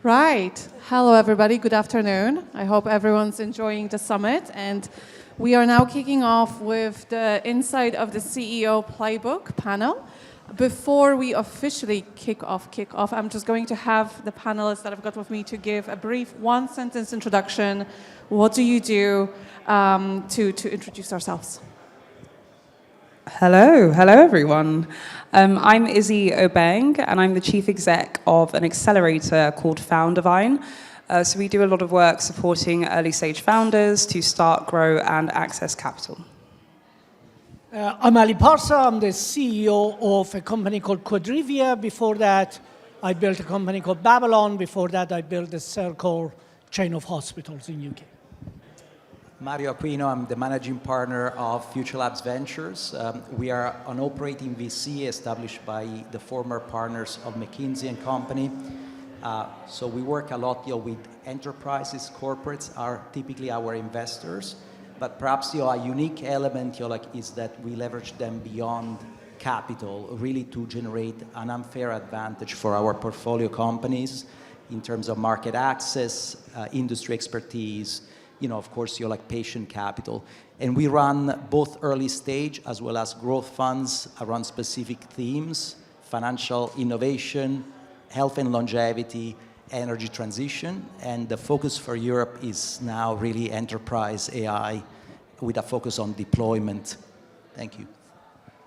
Right. Hello, everybody. Good afternoon. I hope everyone's enjoying the summit. And we are now kicking off with the Inside of the CEO Playbook panel. Before we officially kick off, I'm just going to have the panelists that I've got with me to give a brief one-sentence introduction. What do you do to introduce ourselves? Hello everyone. I'm Izzy Obeng, and I'm the chief exec of an accelerator called Foundervine. So we do a lot of work supporting early stage founders to start, grow, and access capital. I'm Parsa. I'm the CEO of a company called Quadrivia. Before that, I built a company called Babylon. Before that, I built the Circle chain of hospitals in UK. Mario Aquino, I'm the managing partner of FutureLabs Ventures. We are an operating VC established by the former partners of McKinsey & Company. So we work a lot with enterprises, corporates are typically our investors, but perhaps a unique element is that we leverage them beyond capital, really to generate an unfair advantage for our portfolio companies in terms of market access, industry expertise, of course, patient capital. And we run both early stage as well as growth funds around specific themes: financial innovation, health and longevity, energy transition. And the focus for Europe is now really enterprise AI with a focus on deployment. Thank you.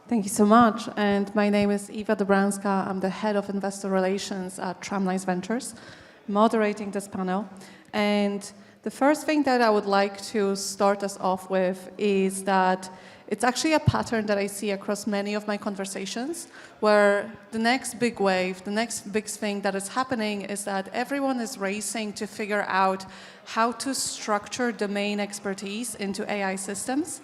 Thank you so much. And my name is Dobrzanska. I'm the head of investor relations at Tramlines Ventures, moderating this panel. And the first thing that I would like to start us off with is that it's actually a pattern that I see across many of my conversations, where the next big wave, the next big thing that is happening is that everyone is racing to figure out how to structure domain expertise into AI systems.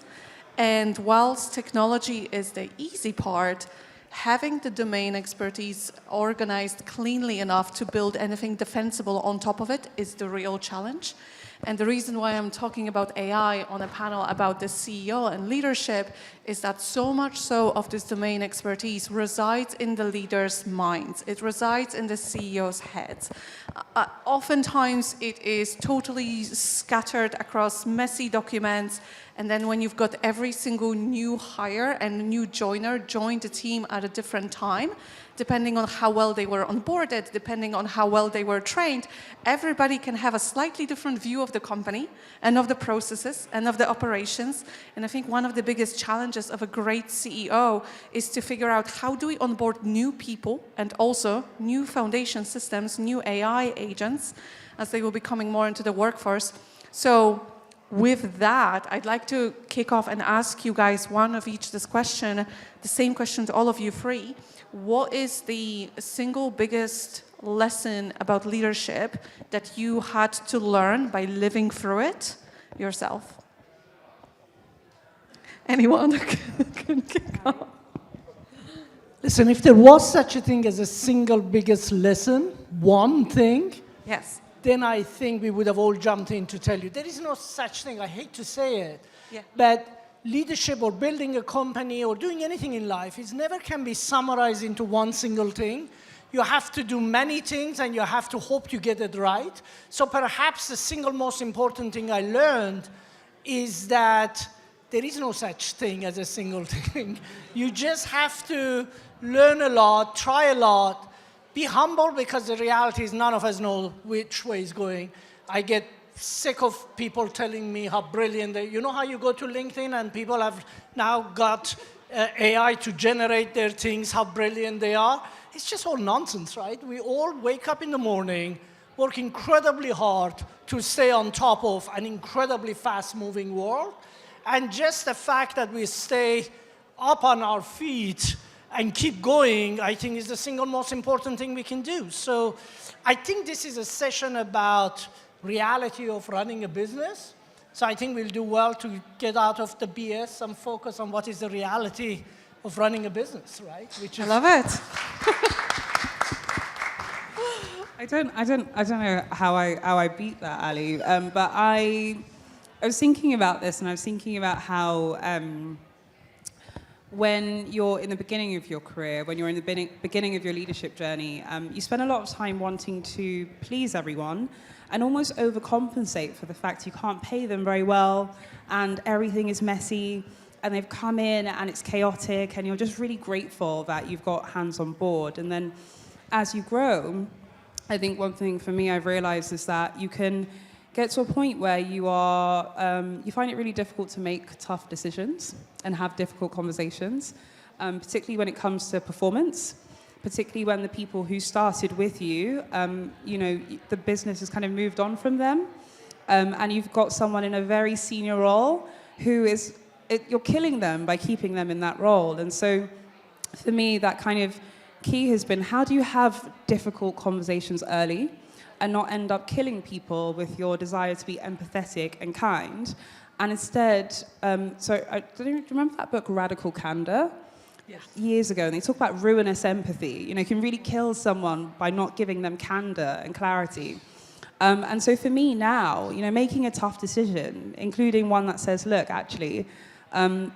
And whilst technology is the easy part, having the domain expertise organized cleanly enough to build anything defensible on top of it is the real challenge. And the reason why I'm talking about AI on a panel about the CEO and leadership is that so much so of this domain expertise resides in the leaders' minds. It resides in the CEO's heads. Oftentimes, it is totally scattered across messy documents. And then when you've got every single new hire and new joiner join the team at a different time, depending on how well they were onboarded, depending on how well they were trained, everybody can have a slightly different view of the company and of the processes and of the operations. And I think one of the biggest challenges of a great CEO is to figure out how do we onboard new people and also new foundation systems, new AI agents, as they will be coming more into the workforce. So with that, I'd like to kick off and ask you guys one of each this question, the same question to all of you three. What is the single biggest lesson about leadership that you had to learn by living through it yourself? Anyone can kick off? Listen, if there was such a thing as a single biggest lesson, one thing, yes, then I think we would have all jumped in to tell you. There is no such thing, I hate to say it, yeah. But leadership or building a company or doing anything in life is never can be summarized into one single thing. You have to do many things and you have to hope you get it right. So perhaps the single most important thing I learned is that there is no such thing as a single thing. You just have to learn a lot, try a lot, be humble, because the reality is none of us know which way is going. I get sick of people telling me how brilliant they, you know how you go to LinkedIn and people have now got AI to generate their things, how brilliant they are. It's just all nonsense, right? We all wake up in the morning, work incredibly hard to stay on top of an incredibly fast-moving world. And just the fact that we stay up on our feet and keep going, I think, is the single most important thing we can do. So I think this is a session about reality of running a business. So I think we'll do well to get out of the BS and focus on what is the reality of running a business, right? Which I love it. I don't know how I beat that, Ali. But I was thinking about this, and I was thinking about how when you're in the beginning of your career, when you're in the beginning of your leadership journey, you spend a lot of time wanting to please everyone and almost overcompensate for the fact you can't pay them very well and everything is messy and they've come in and it's chaotic and you're just really grateful that you've got hands on board. And then as you grow, I think one thing for me I've realized is that you can get to a point where you find it really difficult to make tough decisions and have difficult conversations, particularly when it comes to performance, particularly when the people who started with you, the business has kind of moved on from them, and you've got someone in a very senior role who you're killing them by keeping them in that role. And so for me, that kind of key has been, how do you have difficult conversations early and not end up killing people with your desire to be empathetic and kind? And instead, do you remember that book, Radical Candor? Yes. Years ago, and they talk about ruinous empathy. You can really kill someone by not giving them candor and clarity. And so for me now, making a tough decision, including one that says, look, actually,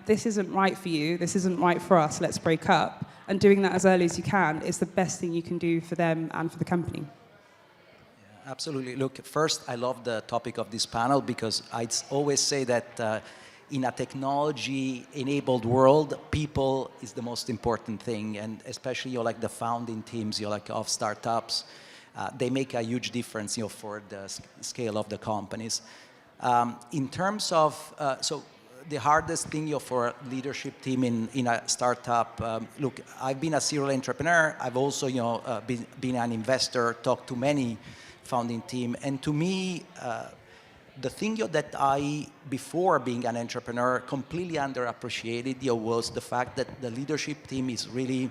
this isn't right for you, this isn't right for us, let's break up, and doing that as early as you can is the best thing you can do for them and for the company. Absolutely. Look, first, I love the topic of this panel because I always say that in a technology-enabled world, people is the most important thing, and especially the founding teams, of startups, they make a huge difference, for the scale of the companies. In terms of the hardest thing for a leadership team in a startup, look, I've been a serial entrepreneur. I've also been an investor, talked to many founding team, and to me, the thing that I, before being an entrepreneur, completely underappreciated was the fact that the leadership team is really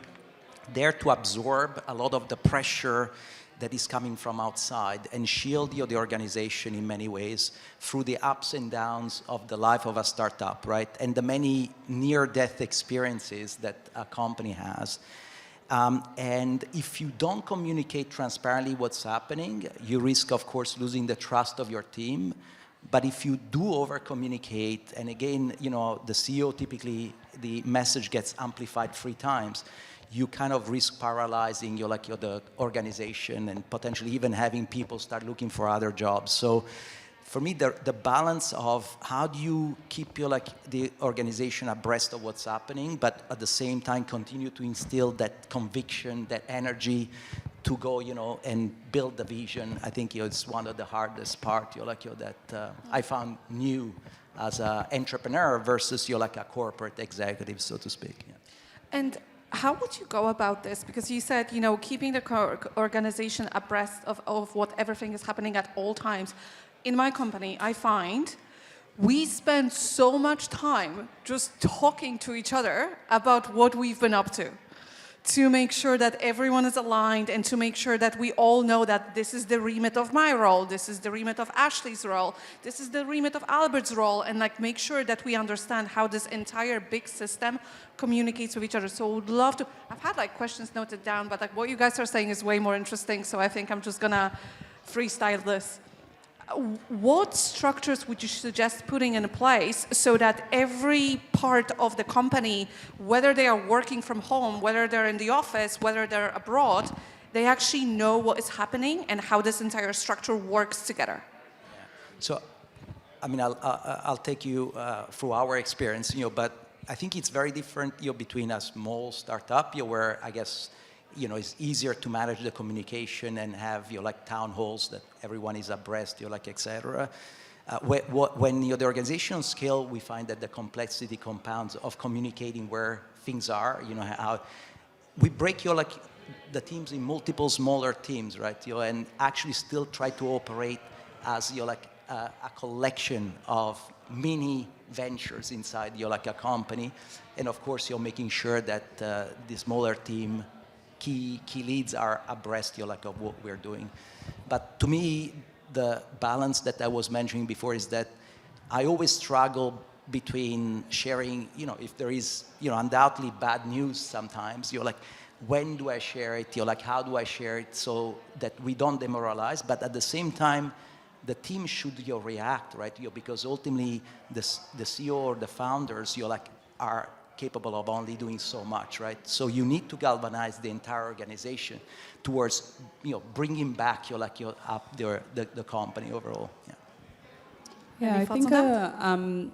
there to absorb a lot of the pressure that is coming from outside and shield the organization in many ways through the ups and downs of the life of a startup, right? And the many near-death experiences that a company has. And if you don't communicate transparently what's happening, you risk, of course, losing the trust of your team. But if you do over-communicate, and again, the CEO typically, the message gets amplified 3 times, you kind of risk paralyzing the organization and potentially even having people start looking for other jobs. So for me, the balance of how do you keep the organization abreast of what's happening, but at the same time continue to instill that conviction, that energy to go, and build the vision. I think it's one of the hardest part, that I found new as an entrepreneur versus a corporate executive, so to speak. Yeah. And how would you go about this? Because you said, keeping the organization abreast of what everything is happening at all times. In my company, I find we spend so much time just talking to each other about what we've been up to make sure that everyone is aligned and to make sure that we all know that this is the remit of my role, this is the remit of Ashley's role, this is the remit of Albert's role, and make sure that we understand how this entire big system communicates with each other. So would love to, I've had questions noted down, but what you guys are saying is way more interesting, so I think I'm just gonna freestyle this. What structures would you suggest putting in place so that every part of the company, whether they are working from home, whether they're in the office, whether they're abroad, they actually know what is happening and how this entire structure works together? Yeah. So, I mean, I'll take you through our experience, but I think it's very different, between a small startup, where I guess, it's easier to manage the communication and have, town halls that everyone is abreast, et cetera. When the organizational scale, we find that the complexity compounds of communicating where things are, how we break, the teams in multiple smaller teams, right? And actually still try to operate as, a collection of mini ventures inside, a company. And of course, you're making sure that the smaller team key leads are abreast of what we're doing. But to me, the balance that I was mentioning before is that I always struggle between sharing, if there is, undoubtedly bad news sometimes, when do I share it? How do I share it so that we don't demoralize? But at the same time, the team should react, right? Because ultimately, the CEO or the founders, are capable of only doing so much, right? So you need to galvanize the entire organization towards, bringing back the company overall. Yeah. Yeah, Any I thoughts think on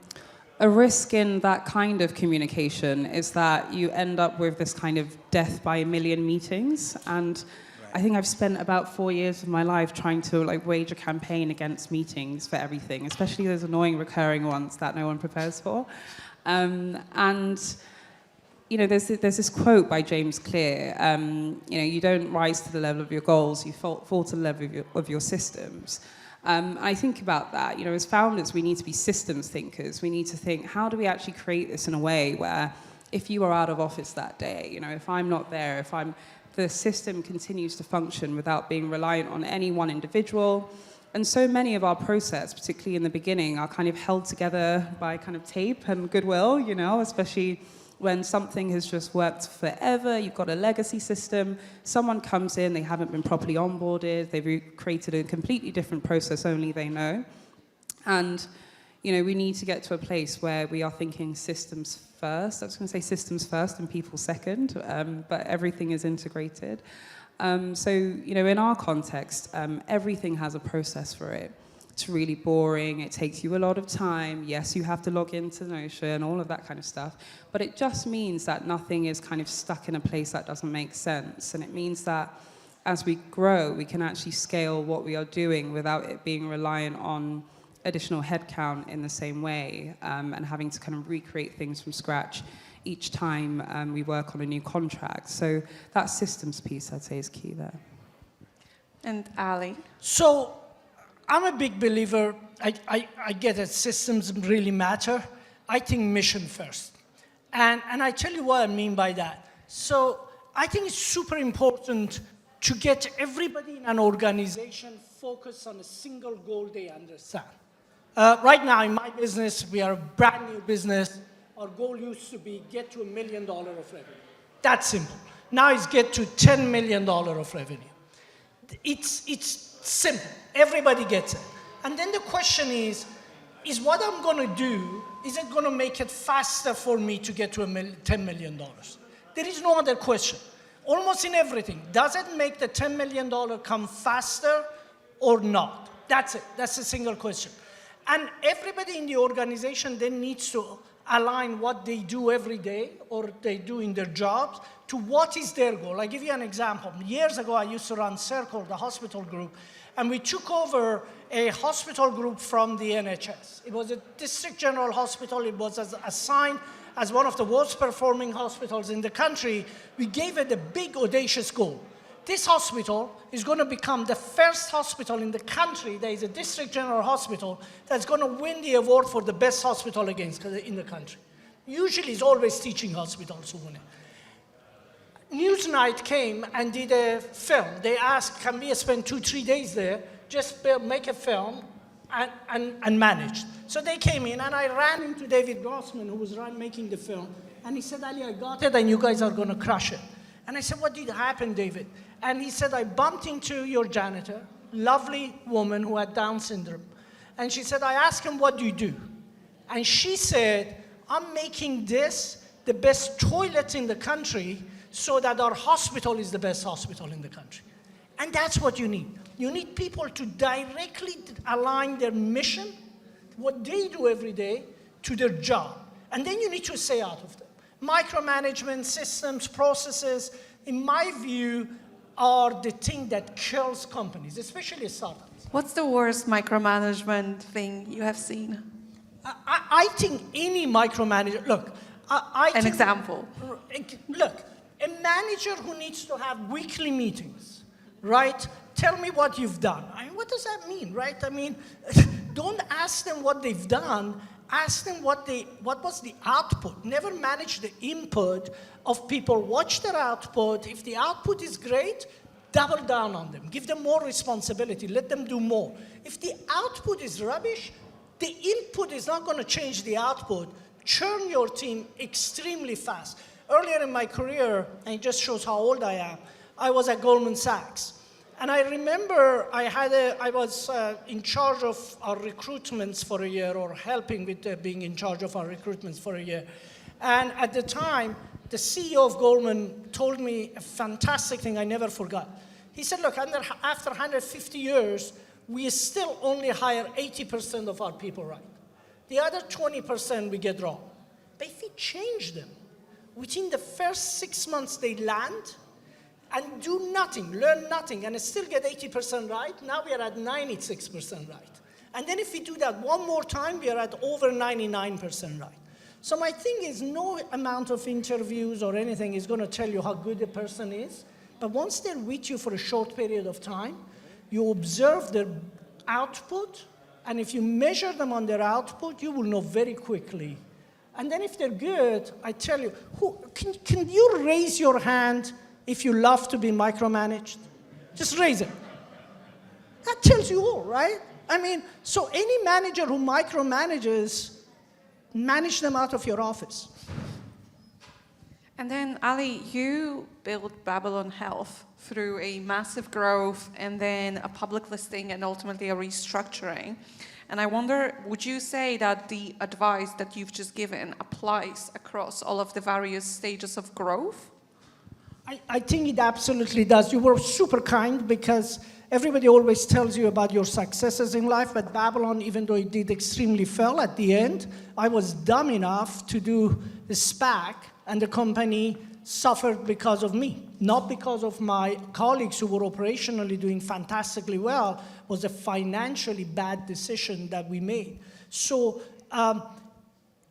a risk in that kind of communication is that you end up with this kind of death by a million meetings. And I think I've spent about 4 years of my life trying to wage a campaign against meetings for everything, especially those annoying recurring ones that no one prepares for. There's this quote by James Clear, you don't rise to the level of your goals, you fall to the level of your systems. I think about that, as founders, we need to be systems thinkers. We need to think, how do we actually create this in a way where if you are out of office that day, if I'm not there, the system continues to function without being reliant on any one individual. And so many of our process, particularly in the beginning, are kind of held together by kind of tape and goodwill, especially when something has just worked forever, you've got a legacy system, someone comes in, they haven't been properly onboarded, they've created a completely different process only they know. And, we need to get to a place where we are thinking systems first. I was going to say systems first and people second, but everything is integrated. In our context, everything has a process for it. It's really boring, it takes you a lot of time. Yes, you have to log into Notion, all of that kind of stuff. But it just means that nothing is kind of stuck in a place that doesn't make sense. And it means that as we grow, we can actually scale what we are doing without it being reliant on additional headcount in the same way, and having to kind of recreate things from scratch each time we work on a new contract. So that systems piece, I'd say, is key there. And Ali? So I'm a big believer, I get that systems really matter. I think mission first. And I tell you what I mean by that. So I think it's super important to get everybody in an organization focused on a single goal they understand. Right now in my business, we are a brand new business. Our goal used to be get to $1 million of revenue. That's simple. Now it's get to $10 million of revenue. It's simple. Everybody gets it. And then the question is what I'm going to do, is it going to make it faster for me to get to $10 million? There is no other question. Almost in everything. Does it make the $10 million come faster or not? That's it. That's a single question. And everybody in the organization then needs to align what they do every day or they do in their jobs to what is their goal. I'll give you an example. Years ago, I used to run Circle, the hospital group, and we took over a hospital group from the NHS. It was a district general hospital. It was assigned as one of the worst performing hospitals in the country. We gave it a big, audacious goal. This hospital is going to become the first hospital in the country that is a district general hospital that's going to win the award for the best hospital in the country. Usually it's always teaching hospitals who win it. Newsnight came and did a film. They asked, can we spend 2-3 days there, just make a film and managed. So they came in and I ran into David Grossman, who was making the film, and he said, Ali, I got it and you guys are going to crush it. And I said, what did happen, David? And he said, I bumped into your janitor, lovely woman who had Down syndrome. And she said, I asked him, what do you do? And she said, I'm making this the best toilet in the country so that our hospital is the best hospital in the country. And that's what you need. You need people to directly align their mission, what they do every day, to their job. And then you need to stay out of them. Micromanagement, systems, processes, in my view, are the thing that kills companies, especially startups. What's the worst micromanagement thing you have seen? I think any micromanager, look, An example. Look, a manager who needs to have weekly meetings, right? Tell me what you've done. I mean, what does that mean, right? I mean, don't ask them what they've done. Ask them what was the output. Never manage the input of people. Watch their output. If the output is great, double down on them. Give them more responsibility. Let them do more. If the output is rubbish, the input is not going to change the output. Churn your team extremely fast. Earlier in my career, and it just shows how old I am, I was at Goldman Sachs. And I remember I was in charge of our recruitments for a year, or helping with being in charge of our recruitments for a year. And at the time, the CEO of Goldman told me a fantastic thing I never forgot. He said, look, after 150 years, we still only hire 80% of our people right. The other 20% we get wrong. But if we change them, within the first 6 months they land and do nothing, learn nothing, and still get 80% right, now we are at 96% right. And then if we do that one more time, we are at over 99% right. So my thing is, no amount of interviews or anything is going to tell you how good a person is. But once they're with you for a short period of time, you observe their output, and if you measure them on their output, you will know very quickly. And then if they're good, I tell you, can you raise your hand if you love to be micromanaged? Just raise it. That tells you all, right? I mean, so any manager who micromanages, manage them out of your office. And then, Ali, you built Babylon Health through a massive growth and then a public listing and ultimately a restructuring. And I wonder, would you say that the advice that you've just given applies across all of the various stages of growth? I think it absolutely does. You were super kind because everybody always tells you about your successes in life, but Babylon, even though it did extremely well at the end, I was dumb enough to do the SPAC, and the company suffered because of me, not because of my colleagues who were operationally doing fantastically well. It was a financially bad decision that we made. So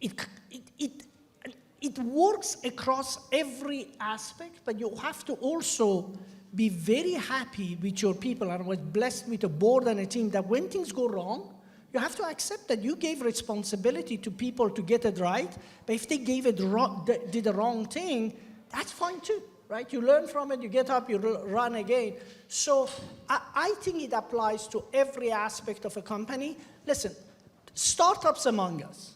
it works across every aspect, but you have to also be very happy with your people. And I was blessed with a board and a team that when things go wrong, you have to accept that you gave responsibility to people to get it right, but if they did the wrong thing, that's fine too, right? You learn from it, you get up, you run again. So I think it applies to every aspect of a company. Listen, startups among us,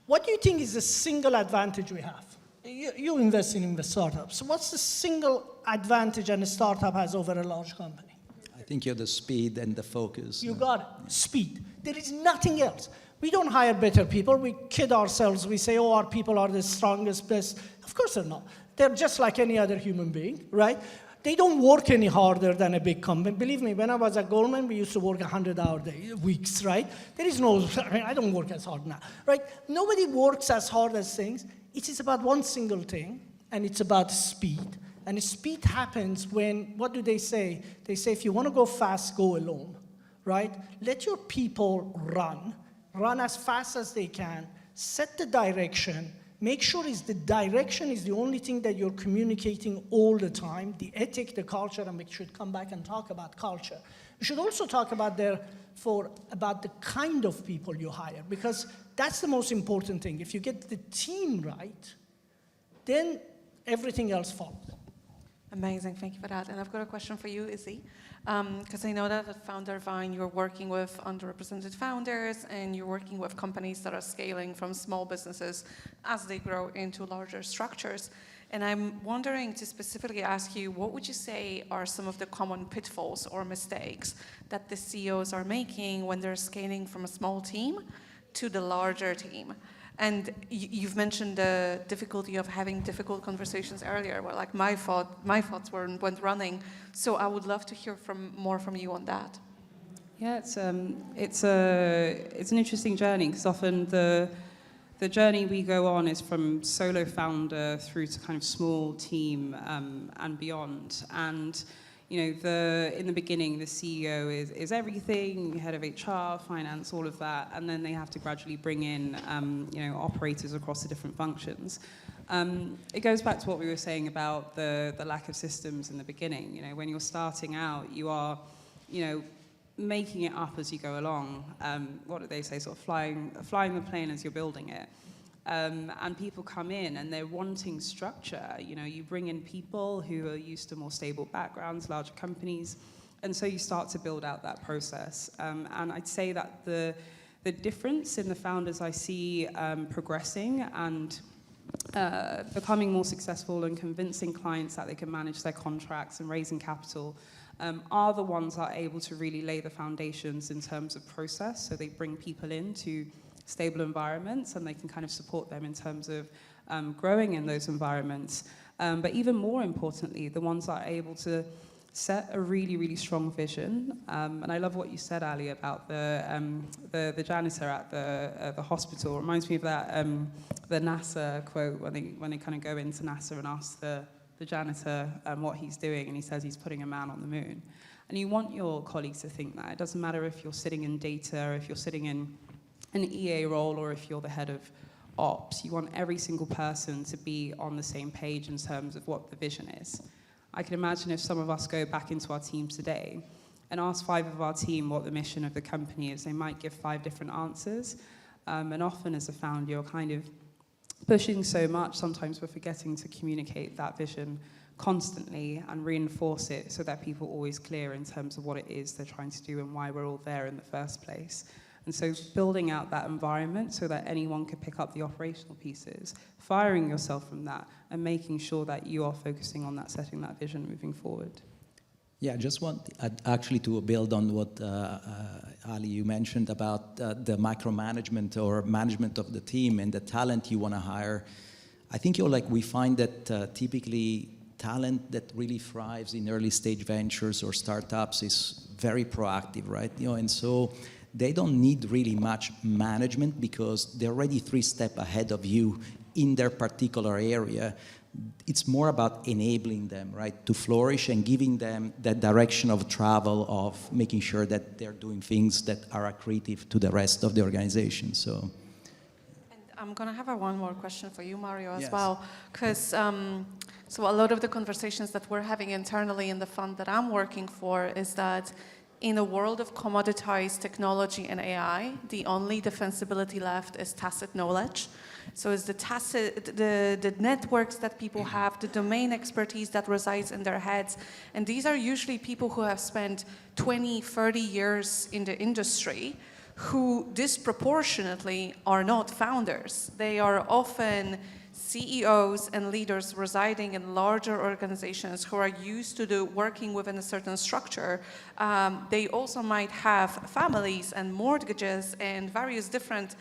what do you think is the single advantage we have? You invest in startups. What's the single advantage a startup has over a large company? I think you have the speed and the focus. You got it. Speed. There is nothing else. We don't hire better people. We kid ourselves. We say, oh, our people are the strongest, best. Of course they're not. They're just like any other human being, right? They don't work any harder than a big company. Believe me, when I was at Goldman, we used to work 100-hour weeks, right? There is no, I don't work as hard now, right? Nobody works as hard as things. It is about one single thing, and it's about speed. And speed happens when, what do they say? They say, if you want to go fast, go alone, right? Let your people run as fast as they can, set the direction, make sure the direction is the only thing that you're communicating all the time, the ethic, the culture, and we should come back and talk about culture. We should also talk about the kind of people you hire, because that's the most important thing. If you get the team right, then everything else follows. Amazing, thank you for that. And I've got a question for you, Izzy, because I know that at Foundervine you're working with underrepresented founders and you're working with companies that are scaling from small businesses as they grow into larger structures. And I'm wondering to specifically ask you, what would you say are some of the common pitfalls or mistakes that the CEOs are making when they're scaling from a small team to the larger team? And you've mentioned the difficulty of having difficult conversations earlier, where like my thoughts went running. So I would love to hear more from you on that. Yeah, it's an interesting journey, because often the journey we go on is from solo founder through to kind of small team and beyond. And you know, in the beginning, the CEO is everything, head of HR, finance, all of that, and then they have to gradually bring in, operators across the different functions. It goes back to what we were saying about the lack of systems in the beginning. You know, when you're starting out, you are, making it up as you go along. What do they say? Sort of flying the plane as you're building it. And people come in and they're wanting structure. You know, you bring in people who are used to more stable backgrounds, larger companies, and so you start to build out that process. And I'd say that the difference in the founders I see progressing and becoming more successful and convincing clients that they can manage their contracts and raising capital are the ones that are able to really lay the foundations in terms of process. So they bring people into stable environments and they can kind of support them in terms of growing in those environments. But even more importantly, the ones that are able to set a really, really strong vision. And I love what you said, Ali, about the janitor at the hospital. It reminds me of that the NASA quote when they kind of go into NASA and ask the janitor what he's doing, and he says he's putting a man on the moon. And you want your colleagues to think that. It doesn't matter if you're sitting in data, or if you're sitting in an EA role, or if you're the head of ops. You want every single person to be on the same page in terms of what the vision is. I can imagine if some of us go back into our teams today and ask 5 of our team what the mission of the company is, they might give 5 different answers. And often as a founder, you're kind of pushing so much, sometimes we're forgetting to communicate that vision constantly and reinforce it so that people are always clear in terms of what it is they're trying to do and why we're all there in the first place. And so building out that environment so that anyone could pick up the operational pieces, firing yourself from that, and making sure that you are focusing on that, setting that vision moving forward. Yeah, I just want actually to build on what Ali, you mentioned about the micromanagement or management of the team and the talent you want to hire. I think we find that typically talent that really thrives in early stage ventures or startups is very proactive, right? And so they don't need really much management because they're already 3 steps ahead of you in their particular area. It's more about enabling them, right, to flourish and giving them that direction of travel of making sure that they're doing things that are accretive to the rest of the organization. So. And I'm going to have one more question for you, Mario, as Yes. well, because so a lot of the conversations that we're having internally in the fund that I'm working for is that in a world of commoditized technology and AI, the only defensibility left is tacit knowledge. So it's the networks that people have, the domain expertise that resides in their heads. And these are usually people who have spent 20, 30 years in the industry who disproportionately are not founders. They are often CEOs and leaders residing in larger organizations who are used to working within a certain structure. They also might have families and mortgages and various different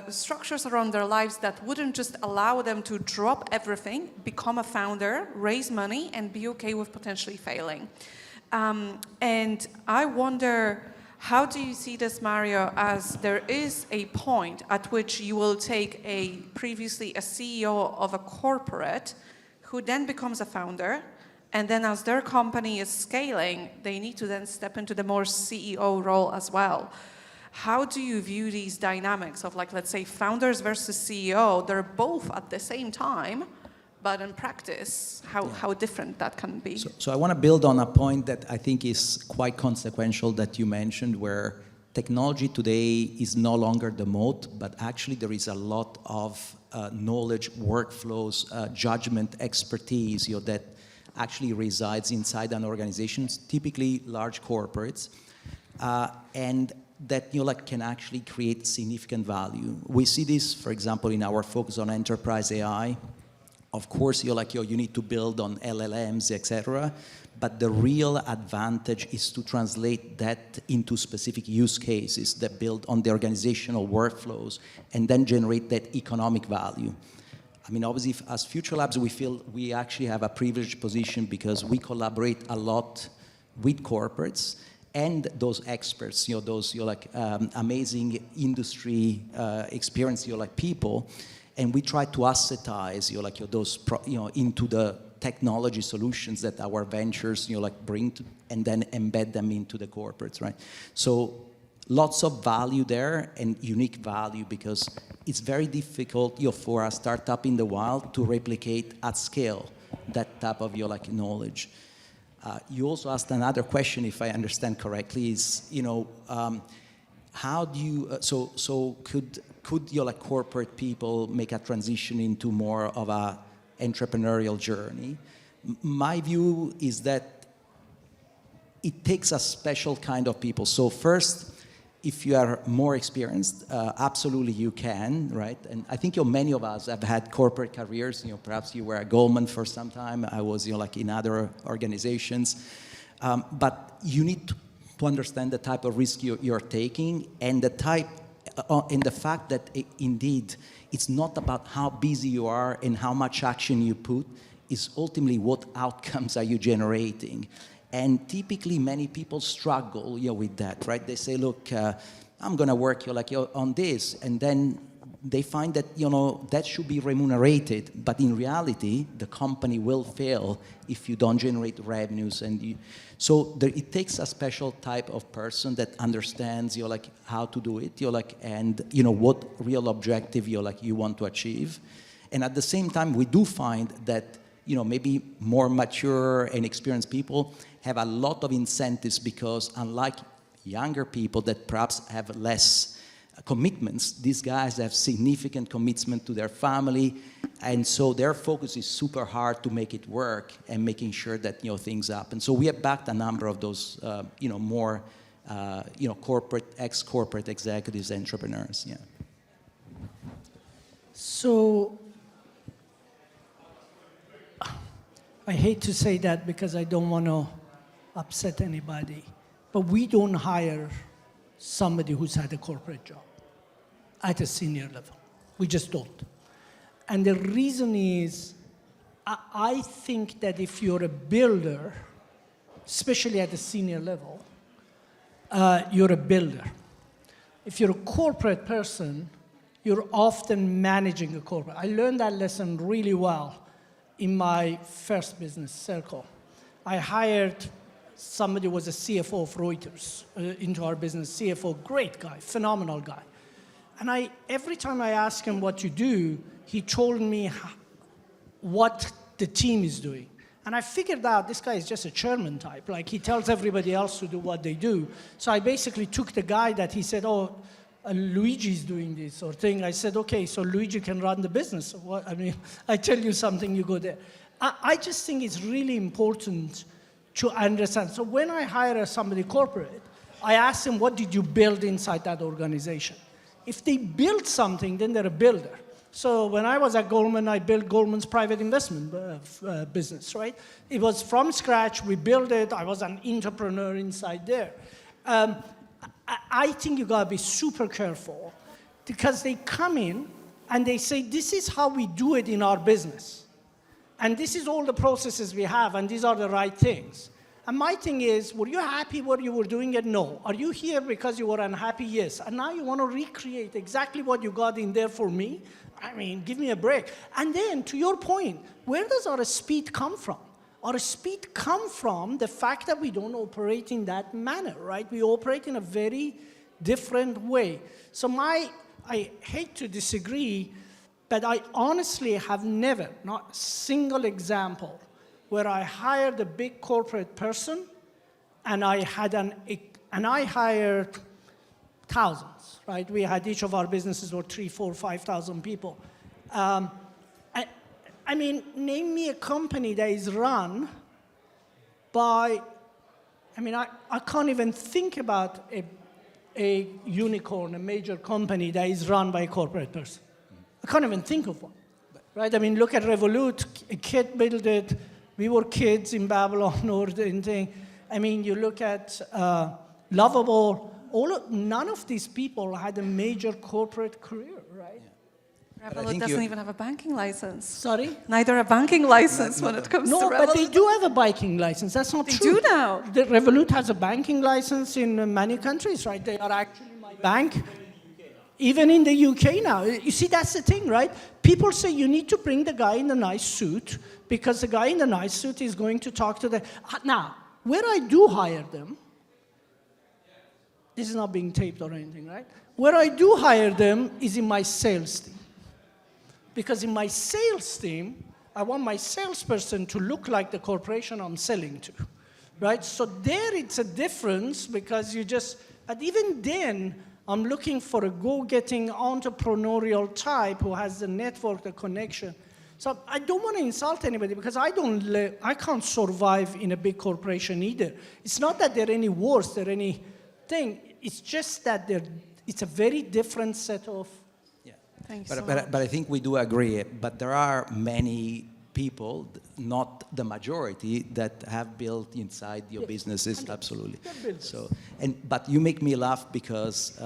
structures around their lives that wouldn't just allow them to drop everything, become a founder, raise money, and be okay with potentially failing. And I wonder, how do you see this, Mario, as there is a point at which you will take previously a CEO of a corporate who then becomes a founder, and then as their company is scaling, they need to then step into the more CEO role as well. How do you view these dynamics of, let's say, founders versus CEO? They're both at the same time, but in practice, how different that can be. So I want to build on a point that I think is quite consequential that you mentioned, where technology today is no longer the moat, but actually there is a lot of knowledge, workflows, judgment, expertise that actually resides inside an organization, typically large corporates, and that can actually create significant value. We see this, for example, in our focus on enterprise AI. Of course, you need to build on LLMs, etc. But the real advantage is to translate that into specific use cases that build on the organizational workflows and then generate that economic value. I mean, obviously, as FutureLabs, we feel we actually have a privileged position because we collaborate a lot with corporates and those experts, those amazing industry experience, people. And we try to assetize, those, into the technology solutions that our ventures, bring to, and then embed them into the corporates, right? So lots of value there and unique value because it's very difficult, for a startup in the wild to replicate at scale that type of, knowledge. You also asked another question, if I understand correctly, is, how do you, could corporate people make a transition into more of a entrepreneurial journey? My view is that it takes a special kind of people. So first, if you are more experienced, absolutely you can, right? And I think many of us have had corporate careers. Perhaps you were at Goldman for some time. I was in other organizations. But you need to understand the type of risk you're taking and the type in the fact that indeed it's not about how busy you are and how much action you put, it's ultimately what outcomes are you generating. And typically many people struggle with that, right? They say, look, I'm going to work on this, and then they find that that should be remunerated, but in reality the company will fail if you don't generate revenues. And so it takes a special type of person that understands how to do it, and what real objective you want to achieve. And at the same time, we do find that maybe more mature and experienced people have a lot of incentives, because unlike younger people that perhaps have less commitments, these guys have significant commitment to their family, and so their focus is super hard to make it work and making sure that things happen. So we have backed a number of those more corporate, ex-corporate executives, entrepreneurs. Yeah. So I hate to say that because I don't want to upset anybody, but we don't hire somebody who's had a corporate job at a senior level. We just don't. And the reason is, I think that if you're a builder, especially at the senior level, you're a builder. If you're a corporate person, you're often managing a corporate. I learned that lesson really well in my first business circle. I hired somebody who was a CFO of Reuters into our business. CFO, great guy, phenomenal guy. And every time I asked him what you do, he told me what the team is doing. And I figured out this guy is just a chairman type. He tells everybody else to do what they do. So I basically took the guy that he said, Luigi's doing this or thing. I said, okay, so Luigi can run the business. I tell you something, you go there. I just think it's really important to understand. So when I hire somebody corporate, I ask them, what did you build inside that organization? If they build something, then they're a builder. So when I was at Goldman, I built Goldman's private investment business, right? It was from scratch, we built it, I was an entrepreneur inside there. I think you gotta be super careful, because they come in and they say, this is how we do it in our business. And this is all the processes we have, and these are the right things. And my thing is, were you happy what you were doing it? No. Are you here because you were unhappy? Yes. And now you want to recreate exactly what you got in there for me? Give me a break. And then, to your point, where does our speed come from? Our speed comes from the fact that we don't operate in that manner, right? We operate in a very different way. So I hate to disagree, but I honestly have never, not a single example, where I hired a big corporate person and I hired thousands, right? We had each of our businesses were 3,000, 4,000, 5,000 people. Name me a company that is run by, I can't even think about a unicorn, a major company that is run by a corporate person. I can't even think of one, right? Look at Revolut, a kid built it. We were kids in Babylon or anything. You look at Lovable. None of these people had a major corporate career, right? Yeah. Revolut doesn't even have a banking license. Sorry? Neither a banking license when it comes to Revolut. No, but they do have a banking license. That's not true. They do now. The Revolut has a banking license in many countries, right? They are actually my bank. Even in the UK now. You see, that's the thing, right? People say you need to bring the guy in the nice suit because the guy in the nice suit is going to talk to the... Now, where I do hire them, this is not being taped or anything, right? Where I do hire them is in my sales team. Because in my sales team, I want my salesperson to look like the corporation I'm selling to, right? So there it's a difference because but even then, I'm looking for a go-getting entrepreneurial type who has the network, the connection. So I don't want to insult anybody because I can't survive in a big corporation either. It's not that they're any worse, they're anything. It's just that it's a very different set of... Yeah. Thanks so but I think we do agree, but there are many people, not the majority, that have built inside your businesses, absolutely. So, but you make me laugh because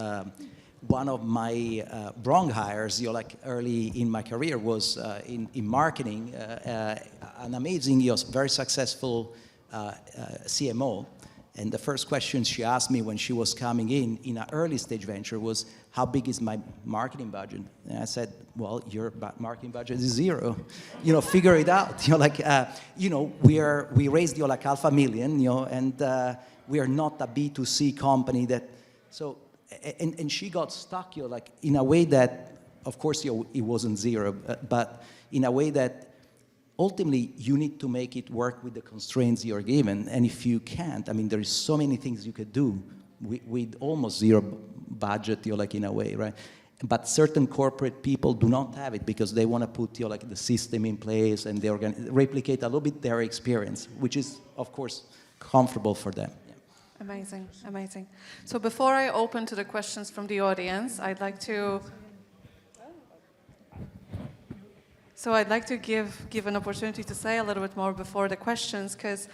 one of my wrong hires, like early in my career, was in marketing, an amazing, very successful CMO. And the first question she asked me when she was coming in an early stage venture was, how big is my marketing budget? And I said, well, your marketing budget is zero. Figure it out. We raised like $500,000, and we are not a B2C company that, so, and she got stuck, like in a way that, of course, it wasn't zero, but in a way that ultimately, you need to make it work with the constraints you're given. And if you can't, I mean, there is so many things you could do with almost zero budget, like in a way, right? But certain corporate people do not have it because they want to put like the system in place and they replicate a little bit their experience, which is, of course, comfortable for them. Yeah. Amazing, amazing. So before I open to the questions from the audience, I'd like to give an opportunity to say a little bit more before the questions, because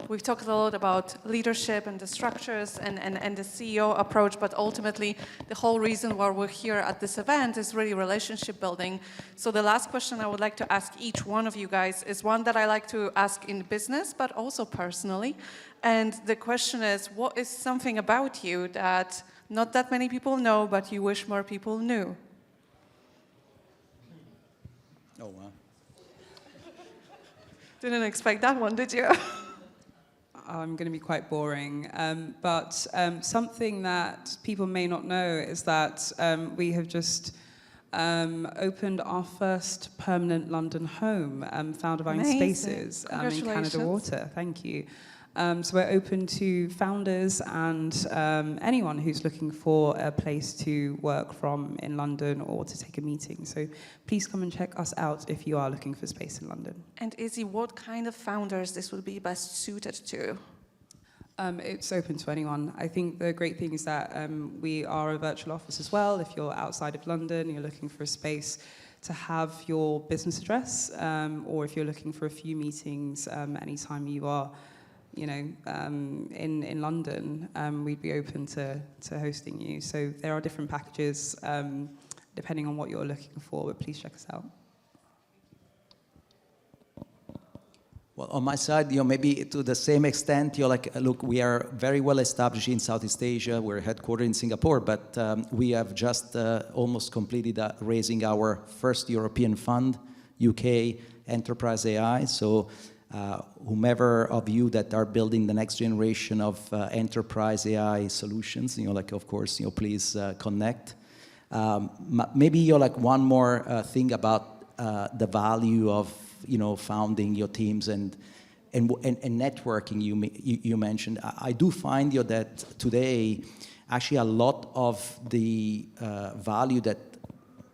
we've talked a lot about leadership and the structures and the CEO approach, but ultimately the whole reason why we're here at this event is really relationship building. So the last question I would like to ask each one of you guys is one that I like to ask in business, but also personally. And the question is, what is something about you that not that many people know, but you wish more people knew? Oh, wow. Didn't expect that one, did you? I'm going to be quite boring, but something that people may not know is that we have just opened our first permanent London home, Foundervine Spaces, in Canada Water. Thank you. So we're open to founders and anyone who's looking for a place to work from in London or to take a meeting. So please come and check us out if you are looking for space in London. And Izzy, what kind of founders this would be best suited to? It's open to anyone. I think the great thing is that we are a virtual office as well. If you're outside of London, you're looking for a space to have your business address, or if you're looking for a few meetings anytime you are in London, we'd be open to hosting you. So there are different packages depending on what you're looking for, but please check us out. Well, on my side, maybe to the same extent, look, we are very well established in Southeast Asia. We're headquartered in Singapore, but we have just almost completed raising our first European fund, UK Enterprise AI. So whomever of you that are building the next generation of enterprise AI solutions, of course, please connect. Maybe one more thing about the value of founding your teams and networking. You mentioned. I do find that today, actually, a lot of the value that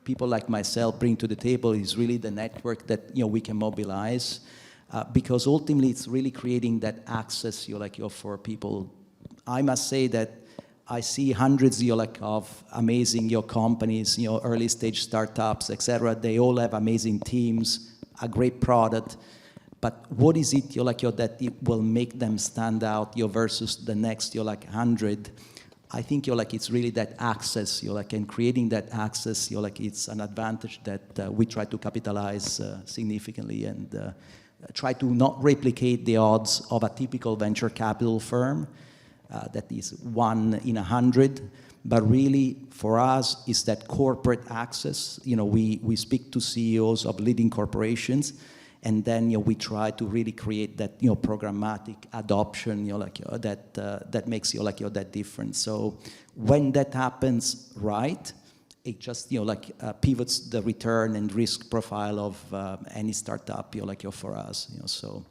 people like myself bring to the table is really the network that we can mobilize. Because ultimately it's really creating that access for people. I must say that I see hundreds of amazing companies, early stage startups, etc. They all have amazing teams, a great product. But what is it that it will make them stand out versus the next 100? I think it's really that access, and creating that access, it's an advantage that we try to capitalize significantly and try to not replicate the odds of a typical venture capital firm that is 1 in 100, but really for us is that corporate access. We speak to CEOs of leading corporations, and then we try to really create that programmatic adoption that makes that difference. So when that happens right, it just pivots the return and risk profile of any startup for us. So.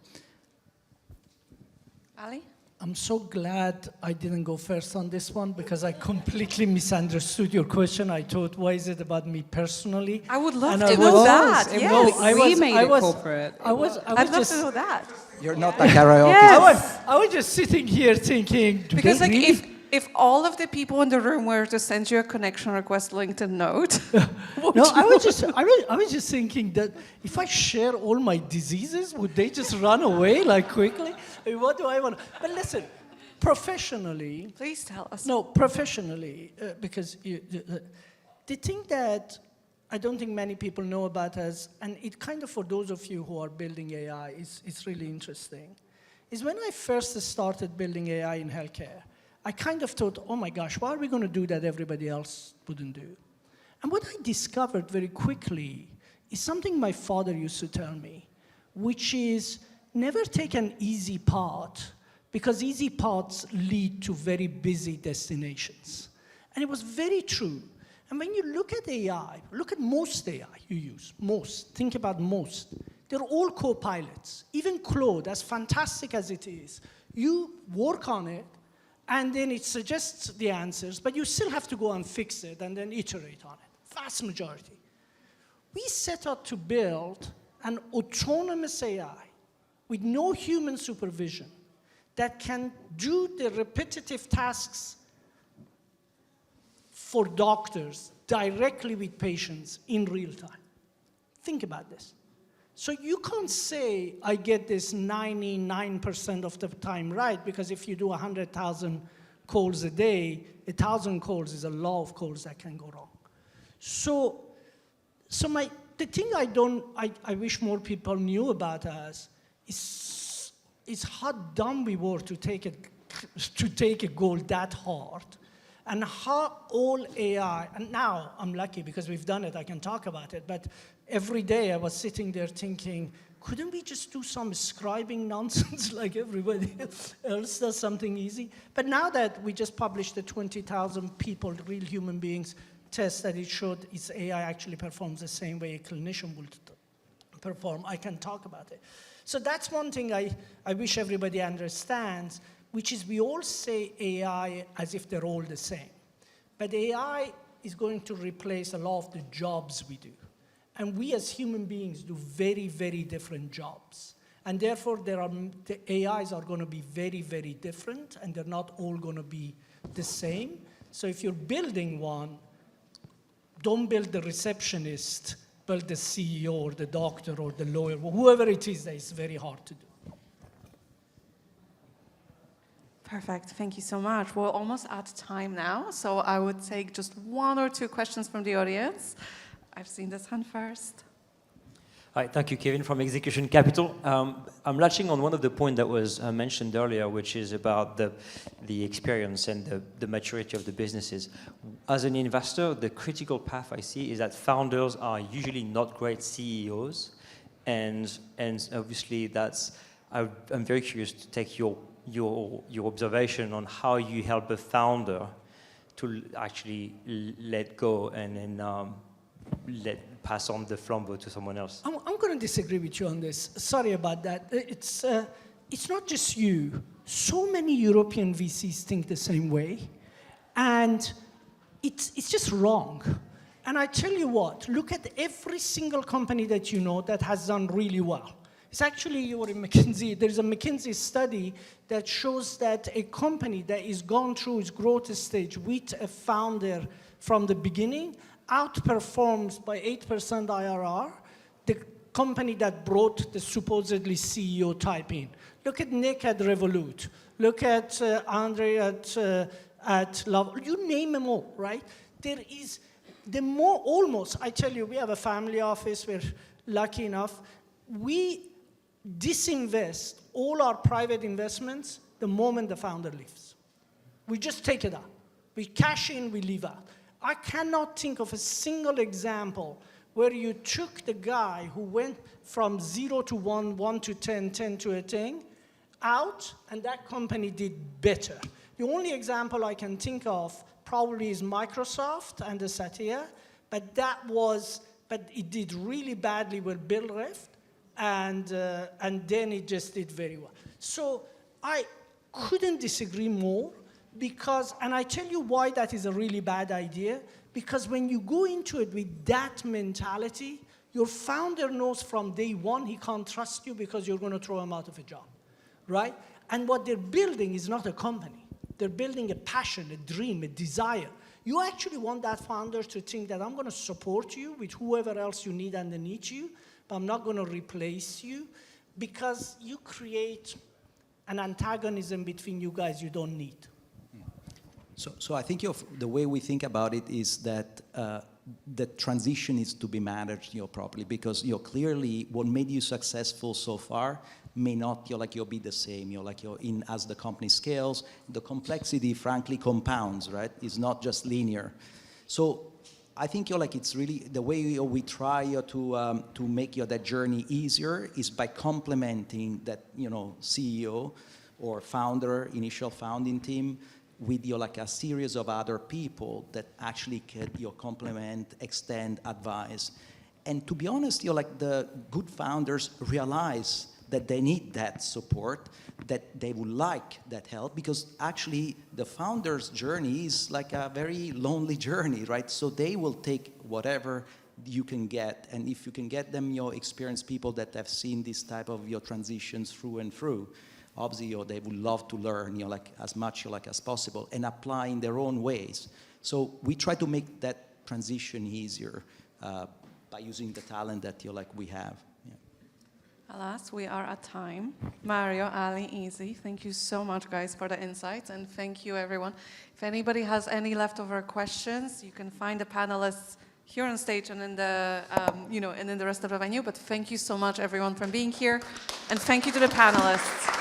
Ali? I'm so glad I didn't go first on this one because I completely misunderstood your question. I thought, why is it about me personally? I would love to know that. We made it corporate. I'd love to know that. You're not a karaoke. Yes. I was just sitting here thinking, because if all of the people in the room were to send you a connection request LinkedIn note, no, I was just thinking that if I share all my diseases, would they just run away quickly? I mean, what do I want? But listen, Professionally, Please tell us. no, professionally, because the thing that I don't think many people know about us, and it kind of for those of you who are building AI, it's really interesting, is when I first started building AI in healthcare, I kind of thought, oh my gosh, why are we going to do that everybody else wouldn't do? And what I discovered very quickly is something my father used to tell me, which is never take an easy path, because easy paths lead to very busy destinations. And it was very true. And when you look at AI, look at most AI you use, most, think about most. They're all co-pilots. Even Claude, as fantastic as it is, you work on it, and then it suggests the answers, but you still have to go and fix it and then iterate on it, vast majority. We set out to build an autonomous AI with no human supervision that can do the repetitive tasks for doctors directly with patients in real time. Think about this. So you can't say, I get this 99% of the time right, because if you do 100,000 calls a day, 1,000 calls is a lot of calls that can go wrong. So the thing I wish more people knew about us is how dumb we were to take a goal that hard, and how all AI, and now I'm lucky because we've done it, I can talk about it, but every day I was sitting there thinking, couldn't we just do some scribing nonsense like everybody else does, something easy? But now that we just published the 20,000 people, real human beings, test that it showed its AI actually performs the same way a clinician would perform, I can talk about it. So that's one thing I wish everybody understands, which is we all say AI as if they're all the same. But AI is going to replace a lot of the jobs we do. And we as human beings do very, very different jobs. And therefore, the AIs are going to be very, very different, and they're not all going to be the same. So if you're building one, don't build the receptionist, build the CEO or the doctor or the lawyer, whoever it is, that is very hard to do. Perfect. Thank you so much. We're almost at time now, so I would take just one or two questions from the audience. I've seen this hand first. Hi, thank you, Kevin, from Execution Capital. I'm latching on one of the points that was mentioned earlier, which is about the experience and the maturity of the businesses. As an investor, the critical path I see is that founders are usually not great CEOs, and obviously I'm very curious to take your observation on how you help a founder to actually let go and then pass on the flambeau to someone else. I'm going to disagree with you on this. Sorry about that. It's not just you. So many European VCs think the same way, and it's just wrong. And I tell you what, look at every single company that you know that has done really well. It's actually, you were in McKinsey, there's a McKinsey study that shows that a company that is gone through its growth stage with a founder from the beginning outperforms by 8% IRR the company that brought the supposedly CEO type in. Look at Nick at Revolut. Look at Andre at Love. You name them all, right? There is the more almost, I tell you, we have a family office, we're lucky enough. We disinvest all our private investments the moment the founder leaves. We just take it out. We cash in, we leave out. I cannot think of a single example where you took the guy who went from 0 to 1, 1 to 10, 10 to a thing, out, and that company did better. The only example I can think of probably is Microsoft and the Satya, but it did really badly with Bill Rift, and then it just did very well. So I couldn't disagree more. Because, and I tell you why that is a really bad idea, because when you go into it with that mentality, your founder knows from day one he can't trust you because you're going to throw him out of a job, right? And what they're building is not a company. They're building a passion, a dream, a desire. You actually want that founder to think that I'm going to support you with whoever else you need underneath you, but I'm not going to replace you, because you create an antagonism between you guys you don't need. So I think the way we think about it is that the transition is to be managed properly, because clearly what made you successful so far may not be the same. As the company scales, the complexity frankly compounds, right? It's not just linear. So I think it's really the way we try to make that journey easier is by complementing that CEO or founder, initial founding team, with a series of other people that actually can complement, extend, advise. And to be honest, the good founders realize that they need that support, that they would like that help, because actually the founder's journey is a very lonely journey, right? So they will take whatever you can get, and if you can get them experienced people that have seen this type of transitions through and through, obviously they would love to learn as much as possible and apply in their own ways. So we try to make that transition easier by using the talent that we have. Alas, we are at time. Mario, Ali, Izzy, thank you so much, guys, for the insights, and thank you, everyone. If anybody has any leftover questions, you can find the panelists here on stage and in the, and in the rest of the venue. But thank you so much, everyone, for being here, and thank you to the panelists.